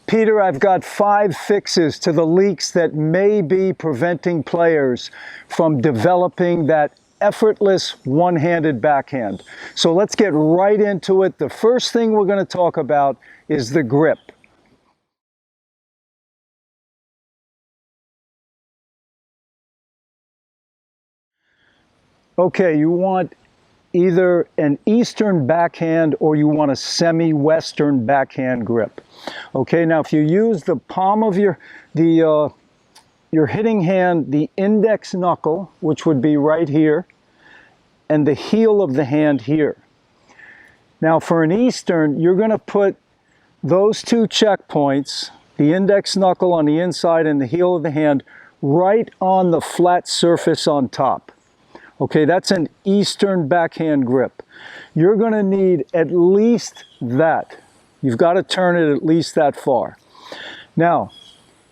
Peter, I've got 5 fixes to the leaks that may be preventing players from developing that effortless one-handed backhand. So let's get right into it. The first thing we're going to talk about is the grip. Okay, you want either an Eastern backhand or you want a semi-Western backhand grip. Okay, now if you use the palm of your hitting hand, the index knuckle, which would be right here, and the heel of the hand here. Now for an Eastern, you're going to put those 2 checkpoints, the index knuckle on the inside and the heel of the hand, right on the flat surface on top. Okay, that's an Eastern backhand grip. You're going to need at least that. You've got to turn it at least that far. Now,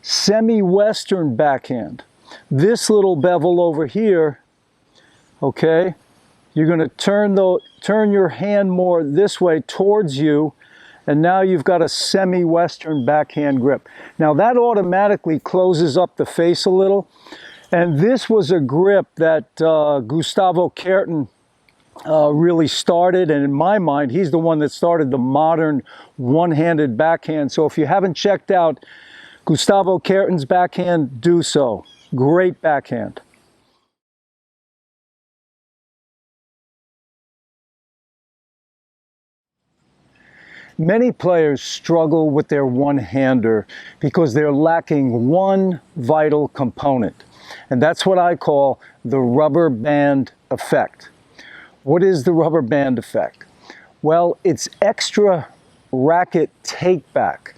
semi-Western backhand. This little bevel over here, okay, you're going to turn your hand more this way towards you, and now you've got a semi-Western backhand grip. Now that automatically closes up the face a little. And this was a grip that Gustavo Kuerten really started, and in my mind, he's the one that started the modern one-handed backhand. So if you haven't checked out Gustavo Kuerten's backhand, do so. Great backhand. Many players struggle with their one-hander because they're lacking one vital component. And that's what I call the rubber band effect. What is the rubber band effect? Well, it's extra racket takeback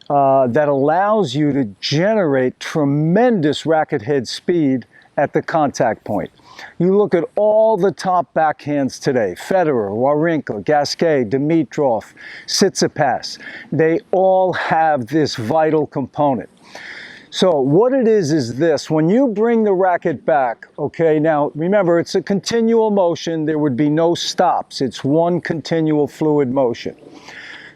that allows you to generate tremendous racket head speed at the contact point. You look at all the top backhands today, Federer, Wawrinka, Gasquet, Dimitrov, Tsitsipas, they all have this vital component. So what it is this: when you bring the racket back, okay, now remember it's a continual motion, there would be no stops, it's one continual fluid motion.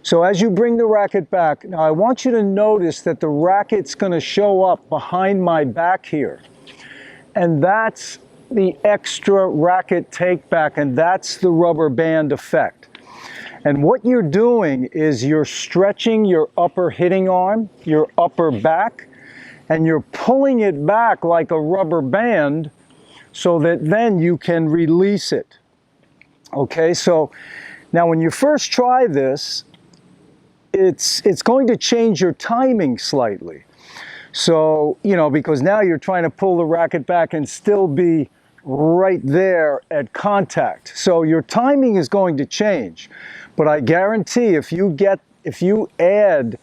So as you bring the racket back, now I want you to notice that the racket's going to show up behind my back here. And that's the extra racket take back, and that's the rubber band effect. And what you're doing is you're stretching your upper hitting arm, your upper back, and you're pulling it back like a rubber band so that then you can release it. Okay, so now when you first try this, it's going to change your timing slightly. So, you know, because now you're trying to pull the racket back and still be right there at contact. So your timing is going to change. But I guarantee if you add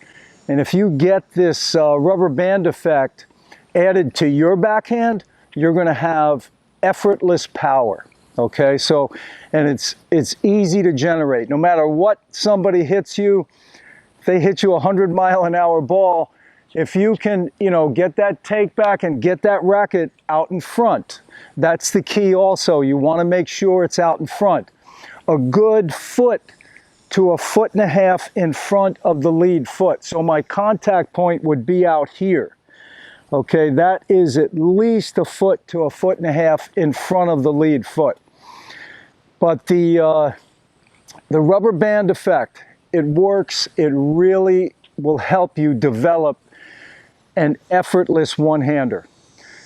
and if you get this rubber band effect added to your backhand, you're going to have effortless power. Okay, so, and it's easy to generate. No matter what somebody hits you, if they hit you a 100-mile-an-hour ball, if you can, you know, get that take back and get that racket out in front, that's the key also. You want to make sure it's out in front. A good foot to a 1.5 feet in front of the lead foot. So my contact point would be out here. Okay, that is at least a foot to a 1.5 feet in front of the lead foot. But the rubber band effect, it works. It really will help you develop an effortless one-hander.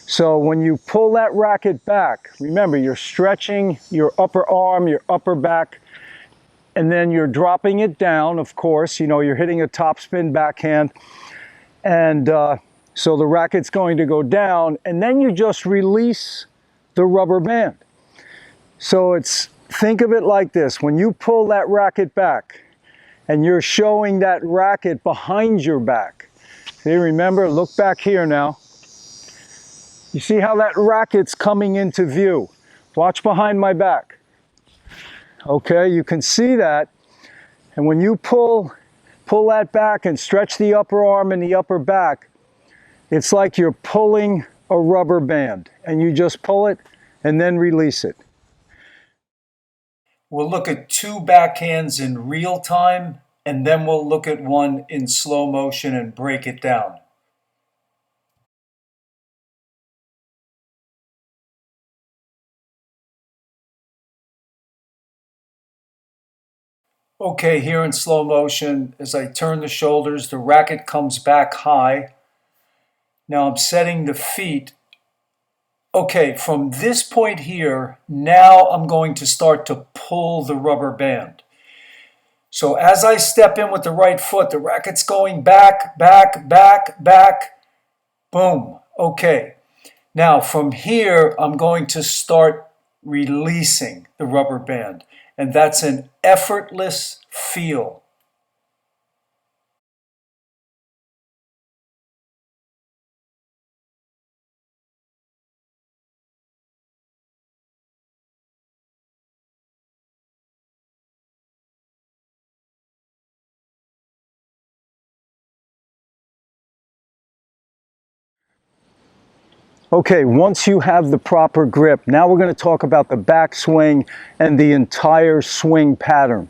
So when you pull that racket back, remember you're stretching your upper arm, your upper back, and then you're dropping it down, of course. You know, you're hitting a topspin backhand. And so the racket's going to go down, and then you just release the rubber band. So think of it like this. When you pull that racket back, and you're showing that racket behind your back. See, remember, look back here now. You see how that racket's coming into view. Watch behind my back. Okay, you can see that. And when you pull that back and stretch the upper arm and the upper back, it's like you're pulling a rubber band. And you just pull it and then release it. We'll look at 2 backhands in real time and then we'll look at one in slow motion and break it down. Okay, here in slow motion, as I turn the shoulders, the racket comes back high. Now I'm setting the feet. Okay, from this point here, now I'm going to start to pull the rubber band. So as I step in with the right foot, the racket's going back, back, back, back. Boom. Okay. Now from here, I'm going to start releasing the rubber band. And that's an effortless feel. Okay, once you have the proper grip, now we're going to talk about the backswing and the entire swing pattern.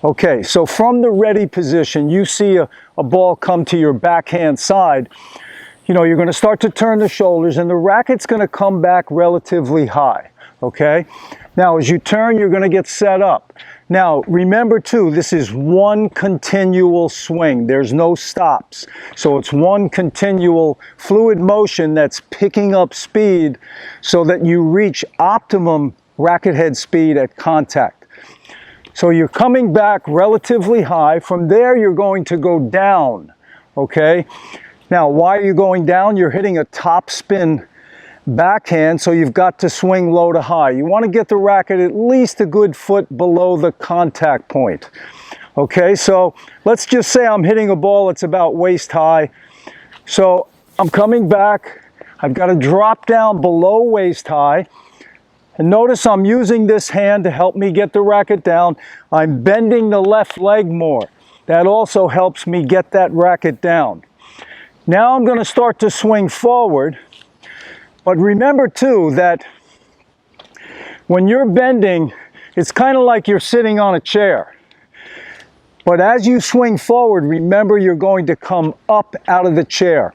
Okay, so from the ready position, you see a ball come to your backhand side. You know, you're going to start to turn the shoulders and the racket's going to come back relatively high. Okay, now as you turn, you're going to get set up. Now remember too, this is one continual swing. There's no stops. So it's one continual fluid motion that's picking up speed so that you reach optimum racket head speed at contact. So you're coming back relatively high. From there, you're going to go down. Okay, now why are you going down? You're hitting a top spin backhand, so you've got to swing low to high. You want to get the racket at least a good foot below the contact point. Okay, so let's just say I'm hitting a ball that's about waist high. So I'm coming back. I've got to drop down below waist high. And notice I'm using this hand to help me get the racket down. I'm bending the left leg more. That also helps me get that racket down. Now I'm going to start to swing forward. But remember too that when you're bending, it's kind of like you're sitting on a chair. But as you swing forward, remember you're going to come up out of the chair.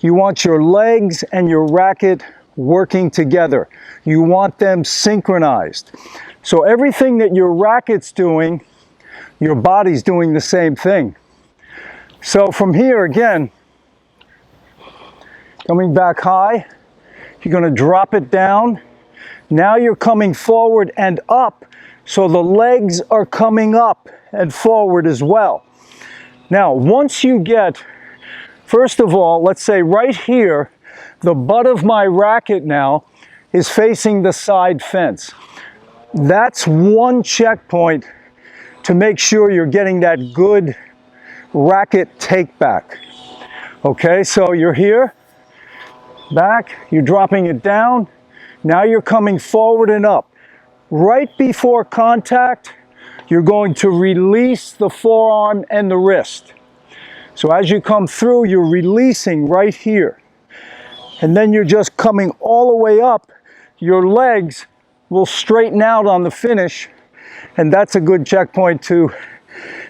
You want your legs and your racket working together. You want them synchronized. So everything that your racket's doing, your body's doing the same thing. So from here again, coming back high, you're going to drop it down. Now you're coming forward and up, so the legs are coming up and forward as well. Now, once you get, first of all, let's say right here, the butt of my racket now is facing the side fence. That's one checkpoint to make sure you're getting that good racket take back. Okay, so you're here. Back, you're dropping it down. Now you're coming forward and up. Right before contact, you're going to release the forearm and the wrist. So as you come through, you're releasing right here. And then you're just coming all the way up. Your legs will straighten out on the finish. And that's a good checkpoint to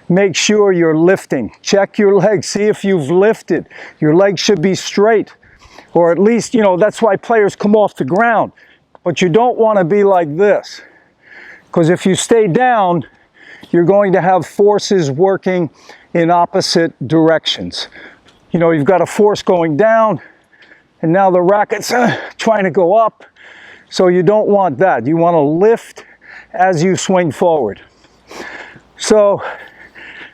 make sure you're lifting. Check your legs, see if you've lifted. Your legs should be straight. Or at least, you know, that's why players come off the ground. But you don't want to be like this. Because if you stay down, you're going to have forces working in opposite directions. You know, you've got a force going down, and now the racket's trying to go up. So you don't want that. You want to lift as you swing forward. So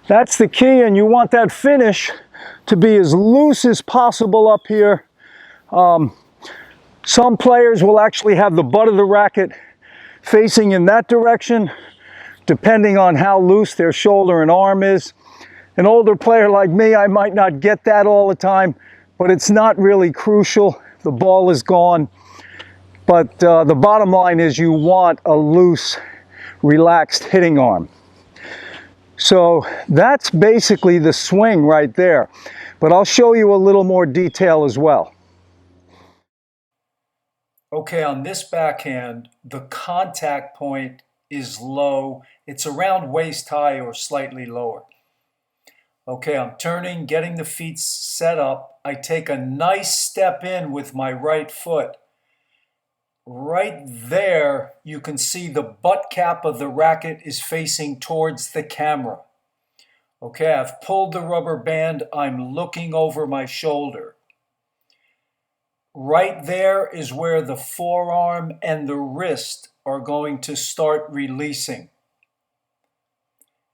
that's the key, and you want that finish to be as loose as possible up here. Some players will actually have the butt of the racket facing in that direction, depending on how loose their shoulder and arm is. An older player like me, I might not get that all the time, but it's not really crucial. The ball is gone. But the bottom line is you want a loose, relaxed hitting arm. So that's basically the swing right there. But I'll show you a little more detail as well. Okay, on this backhand, the contact point is low. It's around waist high or slightly lower. Okay, I'm turning, getting the feet set up. I take a nice step in with my right foot. Right there, you can see the butt cap of the racket is facing towards the camera. Okay, I've pulled the rubber band. I'm looking over my shoulder. Right there is where the forearm and the wrist are going to start releasing.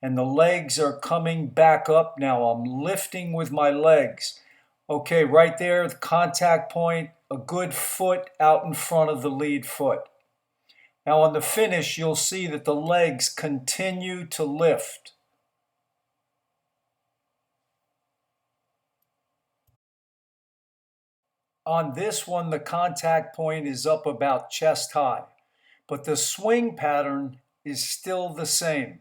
And the legs are coming back up now. I'm lifting with my legs. Okay, right there, the contact point, a good foot out in front of the lead foot. Now on the finish, you'll see that the legs continue to lift. On this one, the contact point is up about chest high, but the swing pattern is still the same.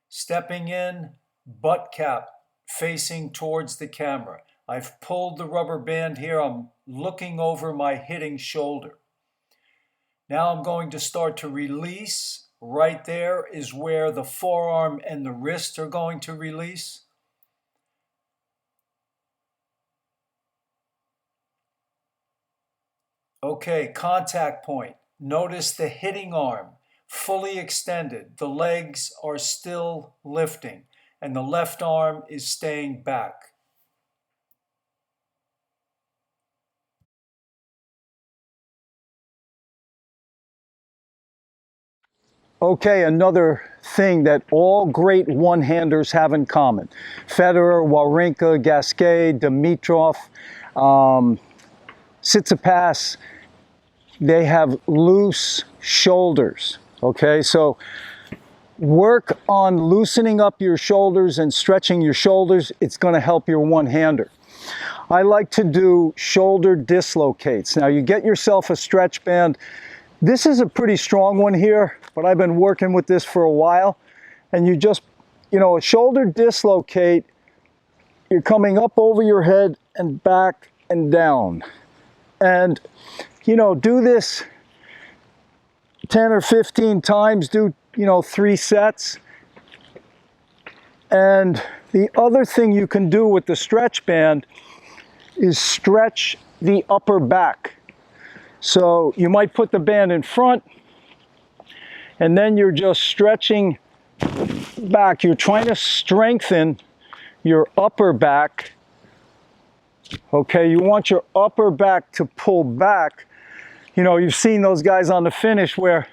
Stepping in, butt cap facing towards the camera. I've pulled the rubber band here. I'm looking over my hitting shoulder. Now I'm going to start to release. Right there is where the forearm and the wrist are going to release. Okay, contact point. Notice the hitting arm fully extended. The legs are still lifting, and the left arm is staying back. Okay, another thing that all great one-handers have in common. Federer, Wawrinka, Gasquet, Dimitrov, Tsitsipas, they have loose shoulders. Okay, so work on loosening up your shoulders and stretching your shoulders. It's going to help your one-hander. I like to do shoulder dislocates. Now you get yourself a stretch band. This is a pretty strong one here, but I've been working with this for a while. And you just, a shoulder dislocate, you're coming up over your head and back and down. And, do this 10 or 15 times, do, 3 sets. And the other thing you can do with the stretch band is stretch the upper back. So you might put the band in front, and then you're just stretching back. You're trying to strengthen your upper back. Okay, you want your upper back to pull back. You've seen those guys on the finish where,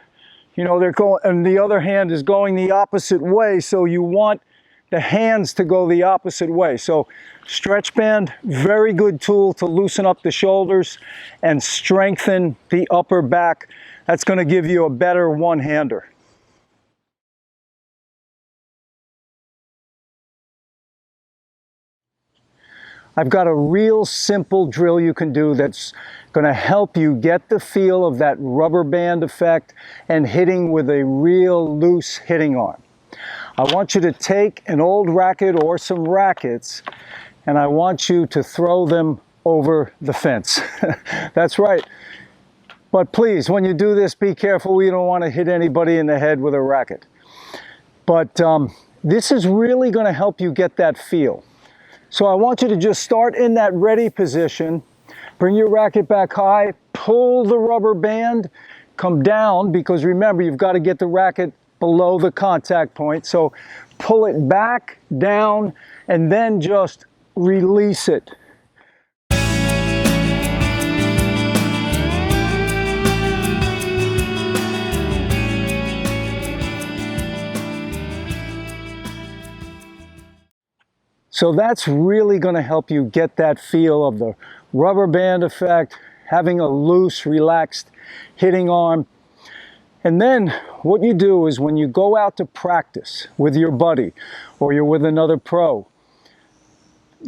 they're going, and the other hand is going the opposite way. So you want the hands to go the opposite way. So stretch band, very good tool to loosen up the shoulders and strengthen the upper back. That's going to give you a better one-hander. I've got a real simple drill you can do that's going to help you get the feel of that rubber band effect and hitting with a real loose hitting arm. I want you to take an old racket or some rackets, and I want you to throw them over the fence. That's right. But please, when you do this, be careful. We don't want to hit anybody in the head with a racket. But this is really going to help you get that feel. So I want you to just start in that ready position, bring your racket back high, pull the rubber band, come down, because remember, you've got to get the racket below the contact point. So pull it back, down, and then just release it. So that's really going to help you get that feel of the rubber band effect, having a loose, relaxed hitting arm. And then what you do is when you go out to practice with your buddy or you're with another pro,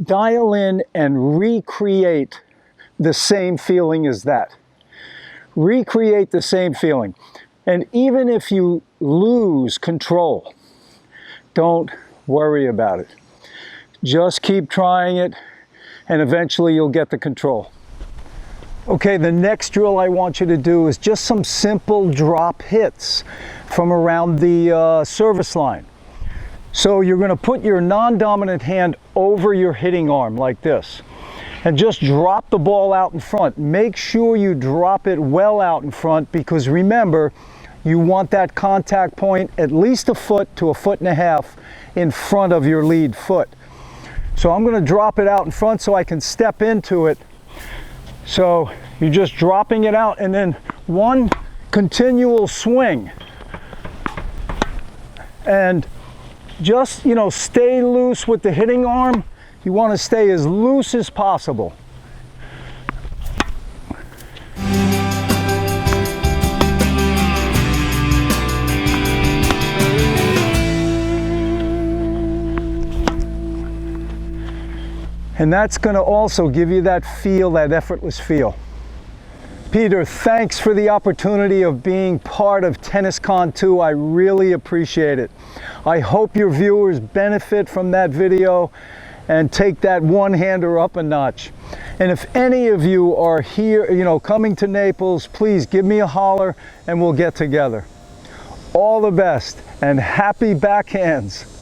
dial in and recreate the same feeling as that. Recreate the same feeling. And even if you lose control, don't worry about it. Just keep trying it, and eventually you'll get the control. Okay, the next drill I want you to do is just some simple drop hits from around the service line. So you're going to put your non-dominant hand over your hitting arm like this. And just drop the ball out in front. Make sure you drop it well out in front, because remember, you want that contact point at least a foot to a foot and a half in front of your lead foot. So I'm going to drop it out in front so I can step into it. So you're just dropping it out, and then one continual swing. And just, you know, stay loose with the hitting arm. You want to stay as loose as possible. And that's going to also give you that feel, that effortless feel. Peter, thanks for the opportunity of being part of TennisCon 2. I really appreciate it. I hope your viewers benefit from that video and take that one-hander up a notch. And if any of you are here, you know, coming to Naples, please give me a holler and we'll get together. All the best and happy backhands.